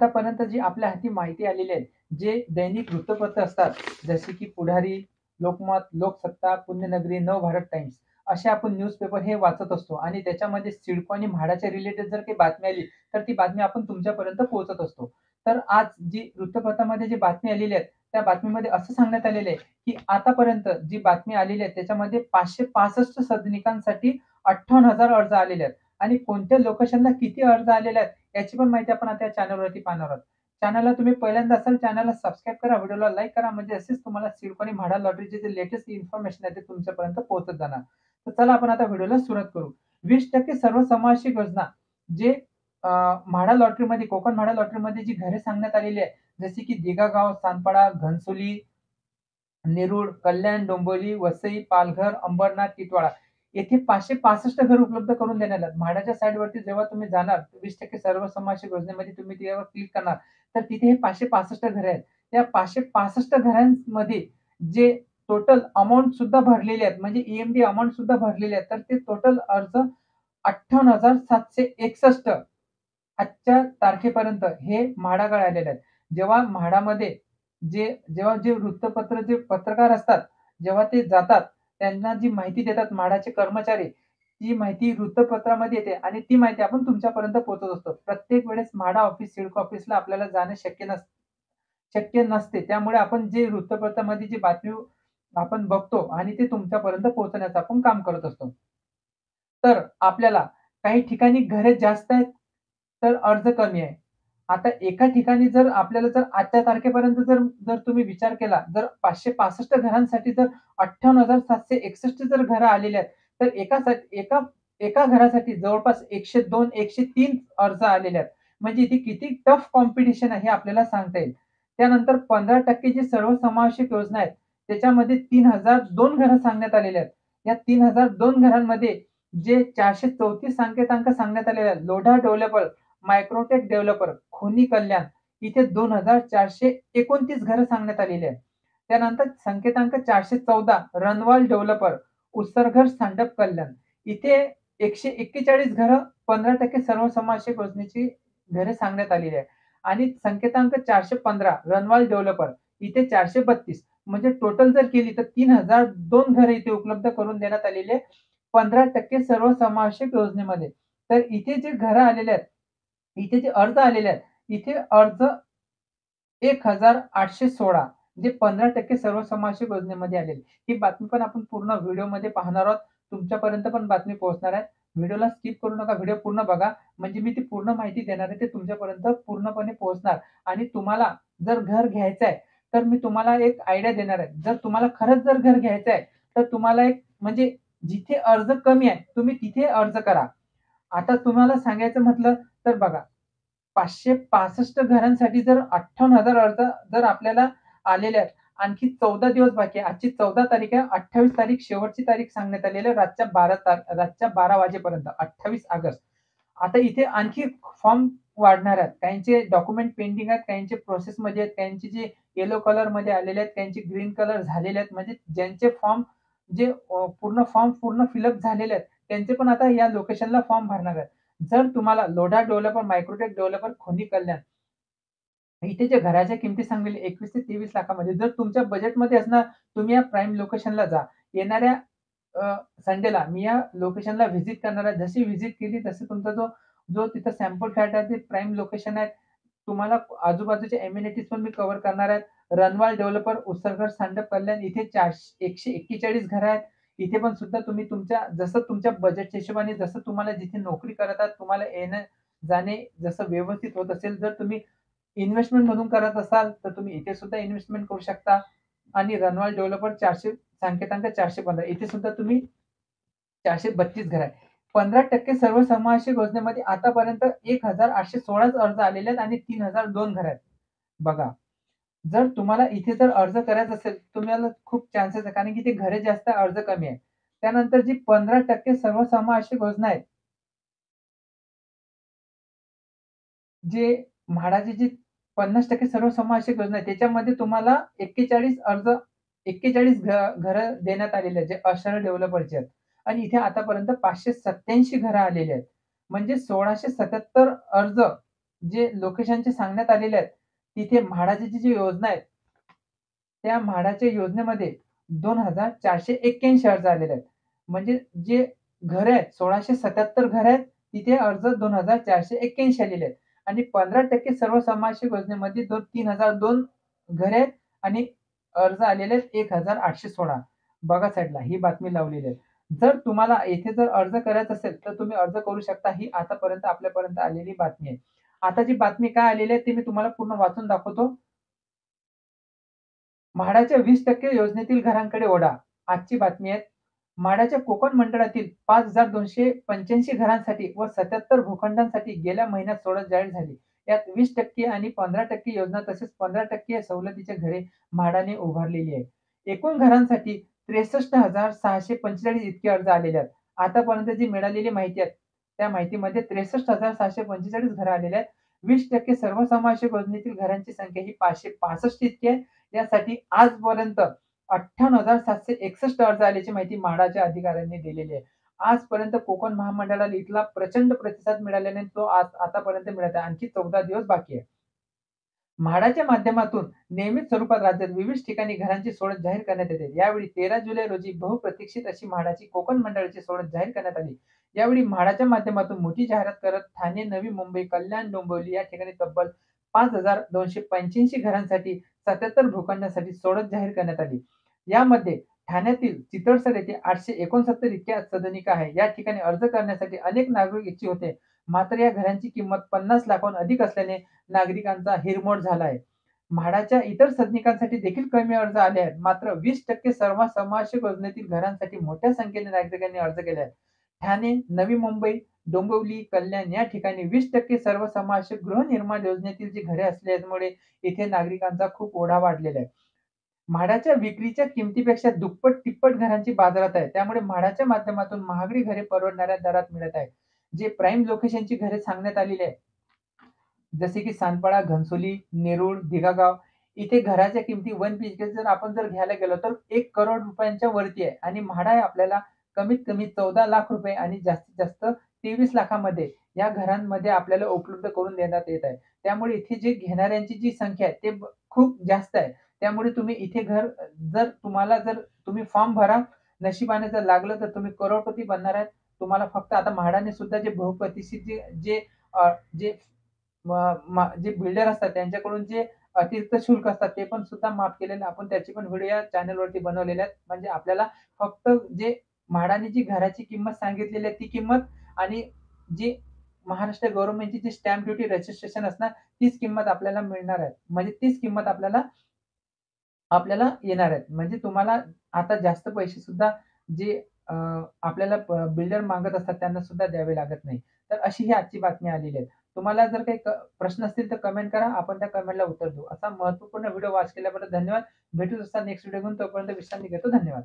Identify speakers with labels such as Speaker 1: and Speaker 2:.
Speaker 1: आतापर्यंत जी आपल्या हाती माहिती आलेली आहे, जे दैनिक वृत्तपत्र असतात, जसे की पुढारी, लोकमत, लोकसत्ता, पुण्यनगरी, नवभारत टाइम्स असे आपण न्यूजपेपर हे वाचत असतो आणि त्याच्यामध्ये सिडको आणि म्हाडाच्या रिलेटेड जर काही बातमी आली, तर ती बातमी आपण तुमच्यापर्यंत पोहोचत असतो. तर आज जी वृत्तपत्रामध्ये जी बातमी आलेली आहे, त्या बातमीमध्ये असं सांगण्यात आलेलं आहे, की आतापर्यंत जी बातमी आलेली आहे, त्याच्यामध्ये 565 सदनिकांसाठी 58,000 अर्ज आलेले आहेत आणि कोणत्या लोकेशनला किती अर्ज आलेले आहेत, याची पण माहिती आपण आता या चॅनलवरती पाहणार आहोत. चॅनलला तुम्ही पहिल्यांदा असाल, चॅनलला सबस्क्राईब करा, व्हिडिओला लाईक करा, म्हणजे असेच तुम्हाला सिडको आणि म्हाडा लॉटरीचे जे लेटेस्ट इन्फॉर्मेशन आहे ते तुमच्यापर्यंत पोहोचत जाणार. तर चला आपण आता व्हिडिओला सुरुवात करू. 20% सर्व समावेशक योजना जे म्हाडा लॉटरीमध्ये, कोकण म्हाडा लॉटरीमध्ये जी घरे सांगण्यात आलेली आहे, जसे की दिघागाव, सानपाडा, घनसोली, नेरूळ, कल्याण, डोंबिवली, वसई, पालघर, अंबरनाथ, टिटवाळा येथे 565 घर उपलब्ध करून देण्यात आले. म्हाडाच्या साइटवरती जेव्हा तुम्ही जाणार 20% सर्व समावेशक योजनेमध्ये तुम्ही त्यावर क्लिक करणार, तर तिथे हे 565 घरे आहेत. त्या 565 घरांमध्ये जे टोटल अमाउंट सुद्धा भरलेले आहेत, म्हणजे ई अमाउंट सुद्धा भरलेले आहेत. तर ते टोटल अर्ज 58,761 आजच्या तारखेपर्यंत हे म्हाडाकडे आलेले आहेत. जेव्हा म्हाडामध्ये जेव्हा जे वृत्तपत्र जे पत्रकार असतात, जेव्हा ते जातात, त्यांना जी माहिती देतात म्हाडाचे कर्मचारी, ती माहिती वृत्तपत्रामध्ये येते आणि ती माहिती आपण तुमच्यापर्यंत पोहोचत असतो. प्रत्येक वेळेस म्हाडा ऑफिस, सिडको ऑफिसला आपल्याला जाणे शक्य नसते. त्यामुळे आपण जे वृत्तपत्रामध्ये जी बातमी आपण बघतो आणि ते तुमच्यापर्यंत पोहोचवण्याचं आपण काम करत असतो. तर आपल्याला काही ठिकाणी घरे जास्त आहेत, तर अर्ज कमी आहे. आता एका ठिकाणी जर आपल्याला जर आजच्या तारखेपर्यंत जर जर तुम्ही विचार केला, जर 565 घरांसाठी जर 58,761 जर घरं आलेली आहेत, तर एका एका घरासाठी जवळपास 102, 103 अर्ज आलेले आहेत. म्हणजे इथे किती टफ कॉम्पिटिशन आहे हे आपल्याला सांगता येईल. त्यानंतर 15% जी सर्वसमावेशक योजना आहे, त्याच्यामध्ये 3,002 घरं सांगण्यात आलेली आहेत. या 3,002 घरांमध्ये जे 434 संकेतांक सांगण्यात आलेले आहेत, लोढा डेव्हलपर, मायक्रोटेक डेव्हलपर, खोनी कल्याण इथे 2,429 घरं सांगण्यात आलेली आहेत. त्यानंतर संकेतांक 414 रनवाल डेव्हलपर, उत्सर्गर सांडप कल्याण इथे 141 घरं 15% सर्वसमावेशक योजनेची घरे सांगण्यात आलेली आहे. आणि संकेतांक 415 रनवाल डेव्हलपर इथे 432 म्हणजे टोटल जर केली तर 3,002 घरं इथे उपलब्ध करून देण्यात आलेली आहे 15% सर्वसमावेशक योजनेमध्ये. तर इथे जे घरं आलेले आहेत, इथे जे अर्ज आलेले आहेत, इथे अर्ज 1,816 जे 15% सर्वसमावेशक योजनेमध्ये आलेले. ही बातमी पण आपण पूर्ण व्हिडिओमध्ये पाहणार आहोत. तुमच्यापर्यंत पण बातमी पोहोचणार आहे. व्हिडिओला स्किप करू नका. व्हिडिओ पूर्ण बघा. म्हणजे मी ती पूर्ण माहिती देणार आहे. ते तुमच्यापर्यंत पूर्णपणे पोहोचणार आणि तुम्हाला जर घर घ्यायचं आहे, तर मी तुम्हाला एक आयडिया देणार आहे. जर तुम्हाला खरंच जर घर घ्यायचं आहे, तर तुम्हाला एक म्हणजे जिथे अर्ज कमी आहे, तुम्ही तिथे अर्ज करा. आता तुम्हाला सांगायचं म्हटलं तर बघा, 565 घरांसाठी जर 58,000 अर्ज जर आपल्याला आलेले आहेत. आणखी 14 दिवस बाकी आहे. आजची 14 तारीख आहे. 28 तारीख शेवटची तारीख सांगण्यात आलेली आहे रातच्या 12 वाजेपर्यंत 28 ऑगस्ट. आता इथे आणखी फॉर्म वाढणार आहेत. काहींचे डॉक्युमेंट पेंडिंग आहेत, काहींचे प्रोसेसमध्ये आहेत, काहींचे जे येलो कलरमध्ये आलेले आहेत, काहींचे ग्रीन कलर झालेले आहेत. म्हणजे ज्यांचे फॉर्म पूर्ण फॉर्म पूर्ण फिलअप झालेले आहेत, त्यांचे पण आता या लोकेशनला फॉर्म भरणार आहेत. जर तुम्हाला लोढा डेव्हलपर, मायक्रोटेक डेव्हलपर, खोनी कल्याण इथे जे घराच्या किमती सांगलेले 21 ते 23 लाखामध्ये जर तुमच्या बजेटमध्ये असणार, तुम्ही या प्राईम लोकेशनला जा. येणाऱ्या संडेला मी या लोकेशनला व्हिजिट करणार आहे. जशी व्हिजिट केली तसं तुमचा जो जो तिथं सॅम्पल फ्लॅट आहे ते प्राईम लोकेशन आहे. तुम्हाला आजूबाजूचे एम्युनिटीज पण मी कव्हर करणार आहेत. रनवाल डेव्हलपर, उत्सर्गर, सांडप कल्याण इथे 141 घरं आहेत. इथे पण सुद्धा तुम्ही तुमच्या जसं तुमच्या बजेटच्या हिशोबाने जसं तुम्हाला जिथे नोकरी करत आहात, तुम्हाला येणे-जाणे जसं व्यवस्थित होत असेल, जर तुम्ही इन्व्हेस्टमेंट म्हणून करत असाल, तर तुम्ही इथे सुद्धा इन्व्हेस्टमेंट करू शकता. आणि रनवाल डेव्हलपर 400 संकेतांक 415 इथे सुद्धा तुम्ही 432 घर आहे. 15% सर्वसमावेशक योजनेमध्ये आतापर्यंत 1,816च अर्ज आलेले आहेत आणि 3,002 घर आहेत. बघा, जर तुम्हाला इथे जर अर्ज करायचा असेल, तुम्हाला खूप चान्सेस आहे कारण की इथे घरे जास्त आहे, अर्ज कमी आहे. त्यानंतर जी 15% सर्वसमावेशक योजना आहे, जे म्हाडाची जी 50% सर्वसमावेशक योजना आहे, त्याच्यामध्ये तुम्हाला 41 घरं देण्यात आलेली आहेत, जे अशा डेव्हलपरचे आहेत. आणि इथे आतापर्यंत 587 घरं आलेली आहेत. म्हणजे 1,677 अर्ज जे लोकेशनचे सांगण्यात आलेले आहेत, तिथे म्हाडाची जी योजना आहे, त्या म्हाडाच्या योजनेमध्ये 2,481 अर्ज आलेले आहेत. म्हणजे जे घरं आहेत, 1,677 घरं आहेत, तिथे अर्ज 2,481 आलेले आहेत आणि 15% सर्व समावेशक योजनेमध्ये 3,002 घरे आहेत आणि अर्ज आलेले आहेत 1,816. बघा साइडला ही बातमी लावलेली आहे. जर तुम्हाला येथे जर अर्ज करायचा असेल, तर तुम्ही अर्ज करू शकता. ही आतापर्यंत आपल्यापर्यंत आलेली बातमी आहे. आता जी बातमी काय आलेली आहे, ती मी तुम्हाला पूर्ण वाचून दाखवतो. म्हाडाच्या 20% योजनेतील घरांकडे ओढा. आजची बातमी आहे. म्हाडाच्या कोकण मंडळातील 5,285 घरांसाठी व 77 भूखंडांसाठी गेल्या महिन्यात सोडत जाहीर झाली. यात 20% आणि 15% योजना तसेच 15% सवलतीची घरे म्हाडाने उभारलेली आहेत. एकूण घरांसाठी 63,645 इतके अर्ज आलेले आहेत. आतापर्यंत जी मिळालेली माहिती आहे, त्या माहितीमध्ये 63,645 घरं आलेली आहेत. 20% सर्वसमावेशक योजनेतील घरांची संख्या ही 565 इतकी आहे. यासाठी आजपर्यंत 58,761 अर्ज आल्याची माहिती म्हाडाच्या अधिकाऱ्यांनी दिलेली आहे. आजपर्यंत कोकण महामंडळाला इथला प्रचंड प्रतिसाद मिळाल्याने तो आतापर्यंत मिळत आहे. आणखी 14 दिवस बाकी आहे. म्हाडाच्या माध्यमातून नियमित स्वरूपात राज्यात विविध ठिकाणी घरांची सोडत जाहीर करण्यात येते. यावेळी 13 जुलै रोजी बहुप्रतीक्षित अशी म्हाडाची कोकण मंडळाची सोडत जाहीर करण्यात आली. यावेळी म्हाडाच्या माध्यमातून मोठी जाहिरात करत ठाणे, नवी मुंबई, कल्याण, डोंबिवली या ठिकाणी तब्बल 5,285 घरांसाठी 77 भूखंडांसाठी सोडत जाहीर करण्यात आली. यामध्ये ठाण्यातील चितळसर येथे 869 इतक्या सदनिका आहे. या ठिकाणी अर्ज करण्यासाठी अनेक नागरिक इच्छुक होते. मात्र या घरांची किंमत 50 लाखांहून अधिक असल्याने नागरिकांचा हिरमोड झाला आहे. म्हाडाच्या इतर सदनिकांसाठी देखील कमी अर्ज आले आहेत. मात्र 20% सर्व समावेशक योजनेतील घरांसाठी मोठ्या संख्येने नागरिकांनी अर्ज केले आहेत. ठाणे, नवी मुंबई, डोंबिवली, कल्याण या ठिकाणी 20% सर्वसमावेशक गृहनिर्माण योजनेतील जी घरे असल्यामुळे इथे नागरिकांचा खूप ओढा वाढलेला आहे. म्हाडाच्या विक्रीच्या किमतीपेक्षा दुप्पट-तिप्पट घरांची बाजारात आहे. त्यामुळे म्हाडाच्या माध्यमातून महागडी घरे परवडणाऱ्या दरात मिळत आहेत. जे प्राईम लोकेशनची घरे सांगण्यात आलेली आहे, जसे की सानपाडा, घनसोली, नेरूळ, दिघागाव इथे घराच्या किमती 1 बीएचके जर आपण घ्यायला गेलो तर 1 करोड रुपयांच्या वरती आहे आणि म्हाडा आपल्याला कमीत कमी 14 लाख रुपये आणि जास्तीत जास्त 23 लाखामध्ये या घरांमध्ये आपल्याला उपलब्ध करून देण्यात येत आहे. त्यामुळे इथे जे घेणाऱ्यांची जी संख्या आहे ते खूप जास्त आहे. त्यामुळे तुम्ही इथे घर जर तुम्ही फॉर्म भरा, नशिबाने जर लागलं तर तुम्ही करोडपती बनणार आहेत. तुम्हाला फक्त आता म्हाडाने सुद्धा जे बहुप्रतिष्ठित जे जे अ, जे जे बिल्डर असतात त्यांच्याकडून जे अतिरिक्त शुल्क असतात ते पण सुद्धा माफ केलेले आपण त्याची पण व्हिडिओ या चॅनलवरती बनवलेले आहेत. म्हणजे आपल्याला फक्त जे म्हाडाने जी घराची किंमत सांगितलेली आहे ती किंमत आणि जी महाराष्ट्र गव्हर्नमेंटची जी स्टॅम्प ड्युटी रजिस्ट्रेशन असणार तीच किंमत आपल्याला मिळणार आहे. म्हणजे तीच किंमत आपल्याला आपल्याला येणार आहेत. म्हणजे तुम्हाला आता जास्त पैसे सुद्धा जे आपल्याला बिल्डर मागत असतात त्यांना सुद्धा द्यावे लागत नाही. तर अशी ही आजची बातमी आलेली आहे. तुम्हाला जर काही प्रश्न असतील तर कमेंट करा. आपण त्या कमेंटला उत्तर देऊ. असा महत्त्वपूर्ण व्हिडिओ वॉच केल्याबद्दल धन्यवाद. भेटू असा नेक्स्ट व्हिडिओ घेऊन तोपर्यंत विश्रांती घेतो. धन्यवाद.